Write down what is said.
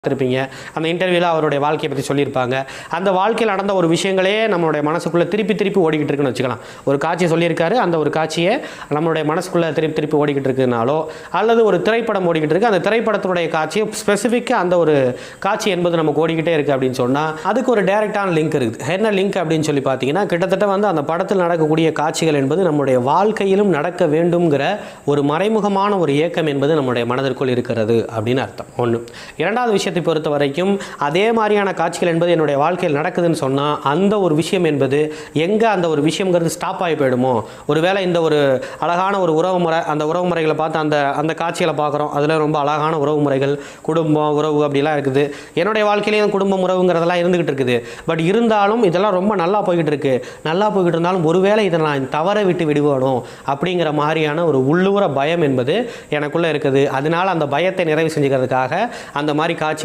இருப்பீங்க. அந்த இன்டர்வியூவில் அவருடைய வாழ்க்கையை பற்றி சொல்லியிருப்பாங்க. அந்த வாழ்க்கையில் நடந்த ஒரு விஷயங்களே நம்மளுடைய மனசுக்குள்ளே திருப்பி ஓடிக்கிட்டு இருக்குன்னு வச்சுக்கலாம். ஒரு காட்சியை சொல்லியிருக்காரு, அந்த ஒரு காட்சியை நம்மளுடைய மனசுக்குள்ளே திருப்பி ஓடிக்கிட்டு இருக்குனாலோ, அல்லது ஒரு திரைப்படம் ஓடிக்கிட்டு இருக்குது, அந்த திரைப்படத்துடைய காட்சியை ஸ்பெசிஃபிக்காக அந்த ஒரு காட்சி என்பது நமக்கு ஓடிக்கிட்டே இருக்குது அப்படின்னு சொன்னால் அதுக்கு ஒரு டைரெக்டான லிங்க் இருக்குது. என்ன லிங்க் அப்படின்னு சொல்லி பார்த்தீங்கன்னா, கிட்டத்தட்ட அந்த படத்தில் நடக்கக்கூடிய காட்சிகள் என்பது நம்முடைய வாழ்க்கையிலும் நடக்க வேண்டும்ங்கிற ஒரு மறைமுகமான ஒரு ஏக்கம் என்பது நம்முடைய மனதிற்குள் இருக்கிறது அப்படின்னு அர்த்தம். ஒன்று. இரண்டாவது விஷயம் பொறுத்த வரைக்கும் அதே மாதிரியான காட்சிகள் என்பது என்னுடைய வாழ்க்கையில் நடக்குதுன்னு சொன்னால் அந்த ஒரு விஷயம் என்பது எங்கே அந்த ஒரு விஷயங்கிறது ஸ்டாப் ஆகி போயிடுமோ, ஒருவேளை இந்த ஒரு அழகான ஒரு உறவுமுறை, அந்த உறவுமுறைகளை பார்த்து அந்த காட்சிகளை பார்க்குறோம், அதில் ரொம்ப அழகான உறவுமுறைகள், குடும்பம் உறவு அப்படிலாம் இருக்குது. என்னுடைய வாழ்க்கையிலேயும் குடும்பம் உறவுங்கிறதெல்லாம் இருந்துகிட்டு இருக்குது. பட் இருந்தாலும் இதெல்லாம் ரொம்ப நல்லா போய்கிட்டு இருக்கு. நல்லா போய்கிட்டு இருந்தாலும் ஒருவேளை இதை நான் தவற விட்டு விடுவானோ அப்படிங்கிற மாதிரியான ஒரு உள்ளூர பயம் என்பது எனக்குள்ளே இருக்குது. அதனால அந்த பயத்தை நிறைவு செஞ்சுக்கிறதுக்காக அந்த மாதிரி காட்சி